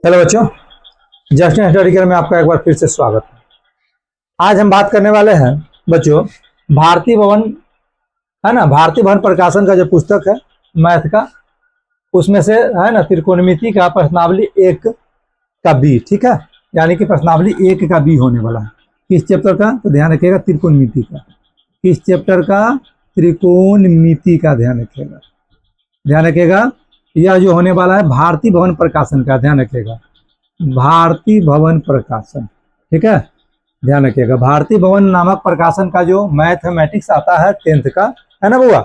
Hello बच्चों, just in study care में आपका एक बार फिर से स्वागत है। आज हम बात करने वाले हैं बच्चों भारतीय भवन, है ना। भारतीय भवन प्रकाशन का जो पुस्तक है मैथ का, उसमें से है ना त्रिकोणमिति का प्रश्नावली 1 का बी, ठीक है। यानी कि प्रश्नावली 1 का बी होने वाला है। किस चैप्टर का? तो ध्यान रखिएगा त्रिकोणमिति का। किस चैप्टर का? त्रिकोणमिति का। ध्यान रखिएगा, ध्यान रखिएगा। यह जो होने वाला है भारतीय भवन प्रकाशन का, ध्यान रखिएगा, भारतीय भवन प्रकाशन, ठीक है। ध्यान रखिएगा, भारतीय भवन नामक प्रकाशन का जो मैथमेटिक्स आता है 10th का, है ना बुआ,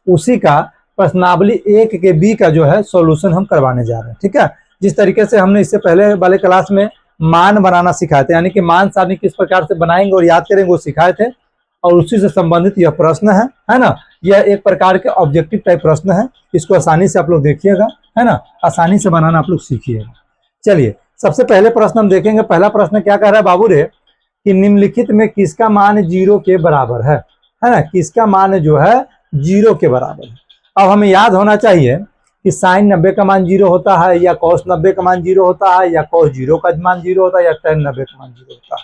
उसी का प्रश्नावली 1 के बी का जो है सॉल्यूशन हम करवाने जा रहे हैं, ठीक है। जिस तरीके से हमने इससे पहले वाले क्लास में मान बनाना सिखाए थे, यानी कि मान सारणी किस प्रकार से बनाएंगे और याद करेंगे, वो सिखाए थे। और उसी से संबंधित यह प्रश्न है ना। यह एक प्रकार के ऑब्जेक्टिव टाइप प्रश्न है। इसको आसानी से आप लोग देखिएगा, है ना, आसानी से बनाना आप लोग सीखिएगा। चलिए, सबसे पहले प्रश्न हम देखेंगे। पहला प्रश्न क्या कह रहा है बाबू रे कि निम्नलिखित में किसका मान 0 के बराबर है ना। किसका मान जो है 0 के बराबर है। अब हमें याद होना चाहिए कि साइन 90 का मान 0 होता है, या कॉस 90 का मान 0 होता है, या कॉस 0 का मान 0 होता है, या tan 90 का मान 0 होता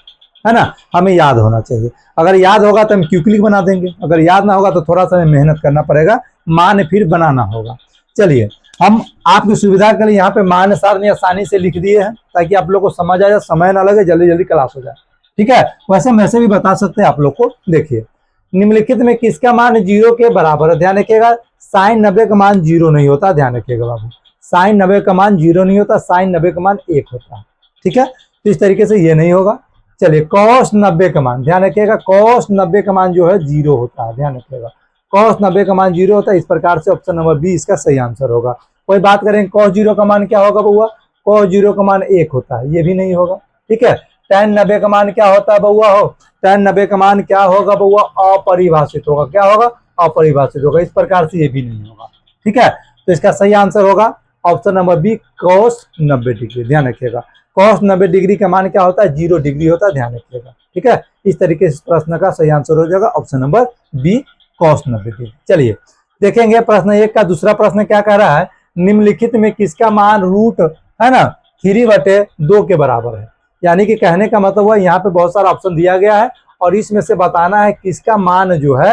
है ना। हमें याद होना चाहिए। अगर याद होगा तो हम क्विकली बना देंगे, अगर याद ना होगा तो थोड़ा सा हमें मेहनत करना पड़ेगा, मान फिर बनाना होगा। चलिए, हम आपकी सुविधा के लिए यहाँ पे मान सारणी आसानी से लिख दिए हैं, ताकि आप लोग को समझ आ जाए, समय ना लगे, जल्दी जल्दी क्लास हो जाए, ठीक है। वैसे भी बता सकते हैं आप लोग को। देखिए, निम्नलिखित में किसका मान 0 के बराबर है। ध्यान रखिएगा, साइन 90 का मान 0 नहीं होता। ध्यान रखिएगा बाबू, साइन 90 का मान 0 नहीं होता, साइन 90 का मान 1 होता है, ठीक है। तो इस तरीके से ये नहीं होगा। चलिए, कॉस 90 का मान, ध्यान रखिएगा, कॉस 90 का मान जो है 0 होता है। ध्यान रखिएगा, कॉस 90 का मान 0 होता है। इस प्रकार से ऑप्शन नंबर बी इसका सही आंसर होगा। कोई बात करें, कॉस 0 का मान क्या होगा बउआ? कॉस 0 का मान 1 होता है, ये भी नहीं होगा, ठीक है। tan 90 का मान क्या होता है बउआ? हो tan 90 का मान क्या होगा बउआ? अपरिभाषित होगा। क्या होगा? अपरिभाषित होगा। इस प्रकार से ये भी नहीं होगा, ठीक है। तो इसका सही आंसर होगा option number B, cos 90 degree. ध्यान रखिएगा, कॉस 90 डिग्री का मान क्या होता है? 0 डिग्री होता है। ध्यान रखिएगा, ठीक है। इस तरीके से प्रश्न का सही आंसर हो जाएगा option number B, cos 90 degree. चलिए देखेंगे प्रश्न 1 का दूसरा प्रश्न क्या कह रहा है, निम्नलिखित में किसका मान रूट, है ना, 3/2 के बराबर है। यानी कि कहने का मतलब हुआ यहाँ पे बहुत सारा ऑप्शन दिया गया है और इसमें से बताना है किसका मान जो है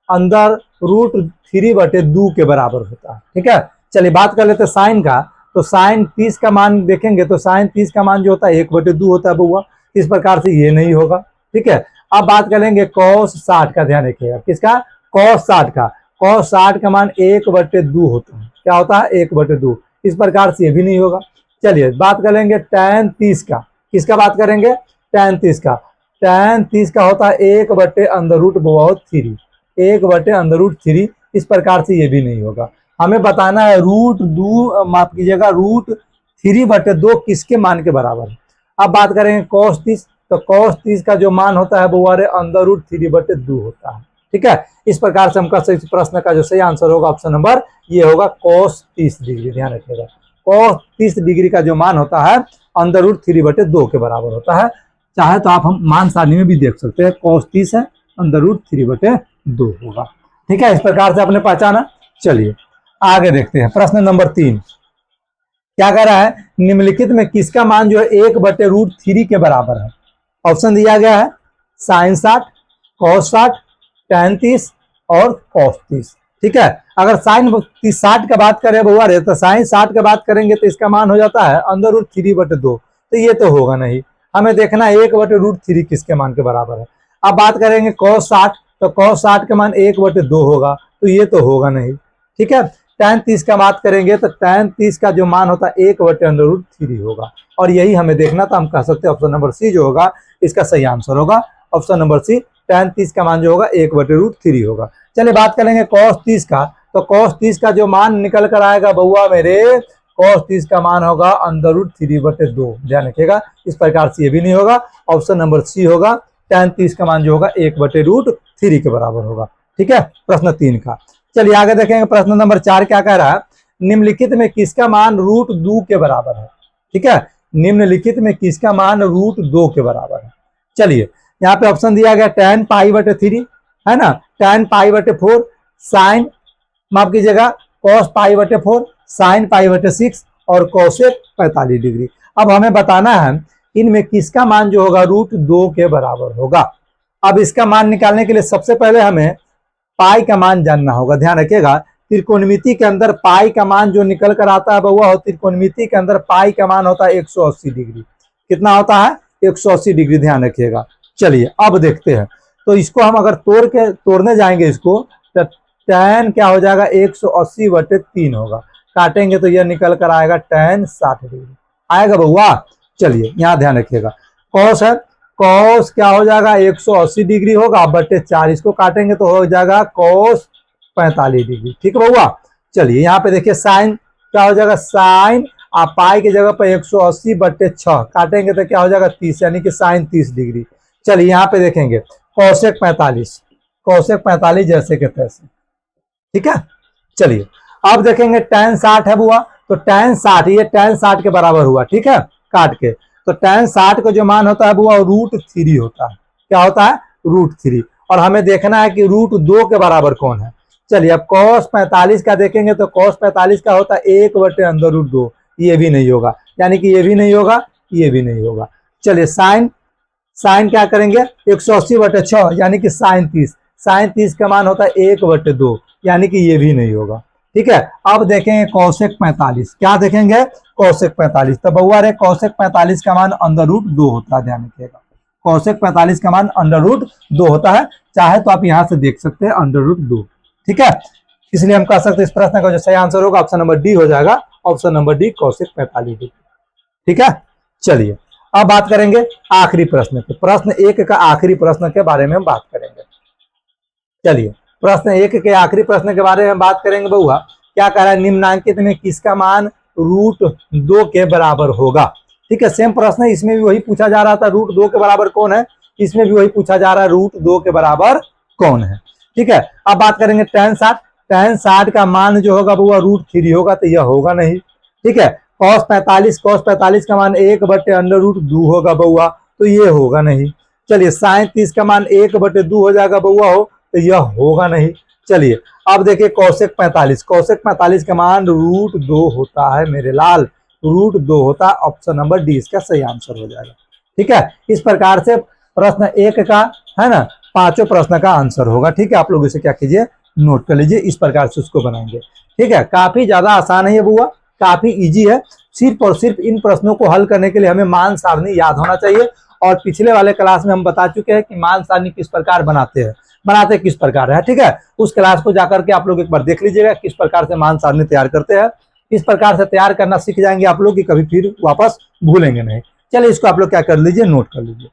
अंदर रूट 3/2 के बराबर होता है, ठीक है। चलिए बात कर लेते हैं साइन का। तो साइन 30 का मान देखेंगे तो साइन 30 का मान जो होता है 1/2 होता है बउआ। इस प्रकार से ये नहीं होगा, ठीक है। अब बात करेंगे कॉस 60 का। ध्यान रखिएगा, किसका? कॉस 60 का। कॉस 60 का मान 1/2 होता है। क्या होता है? 1/2। इस प्रकार से ये भी नहीं होगा। चलिए बात करेंगे tan 30 का। किसका बात करेंगे? tan 30 का। tan 30 का होता है 1/√3, 1/√3। इस प्रकार से ये भी नहीं होगा। हमें बताना है √2, माफ कीजिएगा, √3/2 किसके मान के बराबर है। अब बात करेंगे cos 30। तो cos 30 का जो मान होता है वो √3/2 होता है, ठीक है। इस प्रकार से हमका सही प्रश्न का जो सही आंसर होगा ऑप्शन नंबर ये होगा cos 30 डिग्री। ध्यान रखिएगा, cos 30 डिग्री का जो मान होता है √3/2 के बराबर होता है। चाहे तो आप हम मान सारणी में भी देख सकते हैं, cos 30 है, √3/2 होगा, ठीक है। इस प्रकार से आपने पहचाना। चलिए आगे देखते हैं प्रश्न नंबर 3 क्या कह रहा है, निम्नलिखित में किसका मान जो है 1/√3 के बराबर है। ऑप्शन दिया गया है साइन 60, कॉस 60, tan 30 और कॉस 30, ठीक है। अगर साइन 60 का बात करें बउआ रे, तो साइन 60 का बात करेंगे तो इसका मान हो जाता है √3/2। तो ये तो होगा नहीं। हमें देखना है 1/√3 किसके मान के बराबर है। अब बात करेंगे कॉस 60, तो कॉस 60 का मान 1/2 होगा। तो ये तो होगा नहीं, ठीक है। tan 30 का बात करेंगे तो tan 30 का जो मान होता है 1/√3 होगा। और यही हमें देखना था। हम कह सकते हैं ऑप्शन नंबर सी जो होगा इसका सही आंसर होगा। ऑप्शन नंबर सी, tan 30 का मान जो होगा 1/√3 होगा। चलिए बात करेंगे cos 30 का। तो cos 30 का जो मान निकल कर आएगा बउआ मेरे, cos 30 का मान होगा √3/2। ध्यान रखिएगा, इस प्रकार से ये भी नहीं होगा। ऑप्शन नंबर सी होगा, tan 30 का मान जो होगा 1/√3 के बराबर होगा, ठीक है। प्रश्न 3 का। चलिए आगे देखेंगे प्रश्न नंबर 4 क्या कह रहा है, निम्नलिखित में किसका मान √2 के बराबर है, ठीक है। निम्नलिखित में किसका मान √2 के बराबर है। चलिए यहाँ पे ऑप्शन दिया गया tan π/3, है ना, tan π/4, साइन, माफ कीजिएगा, cos π/4, साइन π/6 और कौशिक 45 डिग्री। अब हमें बताना है इनमें किसका मान जो होगा √2 के बराबर होगा। अब इसका मान निकालने के लिए सबसे पहले हमें पाई का मान जानना होगा। ध्यान रखिएगा, त्रिकोणमिति के अंदर पाई का मान जो निकल कर आता है वह त्रिकोणमिति के अंदर पाई का मान होता है 180 डिग्री। कितना होता है? 180 डिग्री। ध्यान रखिएगा। चलिए अब देखते हैं। तो इसको हम अगर तोड़ने जाएंगे इसको, तो tan क्या हो जाएगा? 180/3 होगा। काटेंगे तो यह निकल कर आएगा tan 60 डिग्री आएगा बउआ। चलिए यहाँ ध्यान रखिएगा, कॉस है, कॉस क्या हो जाएगा? 180 डिग्री होगा बटे 4, इसको काटेंगे तो हो जाएगा कॉस 45 डिग्री। ठीक है बउआ। चलिए यहाँ पे देखिए साइन क्या हो जाएगा? साइन आप पाई की जगह पर 180/6 काटेंगे तो क्या हो जाएगा? 30, यानी कि साइन 30 डिग्री। चलिए यहाँ पे देखेंगे कौशिक 45, कौशिक 45 जैसे के तैसे। ठीक है। चलिए अब देखेंगे tan 60 है बुआ, तो tan 60 ये tan 60 के बराबर हुआ। ठीक है, काट के तो tan 60 का जो मान होता है बुआ √3 होता है। क्या होता है? √3। और हमें देखना है कि √2 के बराबर कौन है। चलिए अब cos 45 का देखेंगे तो cos 45 का होता है 1/√2। ये भी नहीं होगा, यानी कि ये भी नहीं होगा, ये भी नहीं होगा। चलिए साइन, साइन क्या करेंगे? 180/6 यानी कि साइन 30, साइन 30 का मान होता है 1/2, यानी कि ये भी नहीं होगा। ठीक है। अब देखेंगे कौशिक 45, क्या देखेंगे? कौशिक 45। तो बउआ रे कौशिक 45 का मान √2 होता है। ध्यान रखिएगा, कौशिक 45 का मान √2 होता है। चाहे तो आप यहां से देख सकते हैं √2। ठीक है, इसलिए हम कह सकते हैं इस प्रश्न का जो सही आंसर होगा ऑप्शन नंबर डी हो जाएगा। Option number D Kaushik 45 degree. ठीक है। चलिए अब बात करेंगे आखिरी प्रश्न पे। प्रश्न 1 का आखिरी प्रश्न के बारे में हम बात करेंगे। चलिए प्रश्न 1 के आखिरी प्रश्न के बारे में बात करेंगे बउआ। क्या कह रहा है? निम्नांकित में किसका मान √2 के बराबर होगा। ठीक है, सेम प्रश्न है, इसमें भी वही पूछा जा रहा था √2 के बराबर कौन है, इसमें भी वही पूछा जा रहा है √2 के बराबर कौन है। ठीक है। अब बात करेंगे tan 60, tan 60 का मान जो होगा बउआ √3 होगा, तो यह होगा नहीं। ठीक है। cos 45, cos 45 का मान 1/√2 होगा बउआ, तो ये होगा नहीं। चलिए sin 30 का मान 1/2 हो जाएगा बउआ, हो तो यह होगा नहीं। चलिए अब देखिए कौशिक 45, कौशिक 45 का मान √2 होता है मेरे लाल, √2 होता है। ऑप्शन नंबर डी इसका सही आंसर हो जाएगा। ठीक है, इस प्रकार से प्रश्न 1 का है ना 5 प्रश्न का आंसर होगा। ठीक है, आप लोग इसे क्या कीजिए, नोट कर लीजिए, इस प्रकार से उसको बनाएंगे। ठीक है, काफी ज्यादा आसान है ये बुआ, काफी इजी है। सिर्फ और सिर्फ इन प्रश्नों को हल करने के लिए हमें मान सारणी याद होना चाहिए। और पिछले वाले क्लास में हम बता चुके हैं कि मान सारणी किस प्रकार बनाते किस प्रकार है। ठीक है, उस क्लास को जाकर के आप लोग एक बार देख लीजिएगा किस प्रकार से मान सारणी तैयार करते हैं। इस प्रकार से तैयार करना सीख जाएंगे आप लोग कि कभी फिर वापस भूलेंगे नहीं। चलिए इसको आप लोग क्या कर लीजिए, नोट कर लीजिए।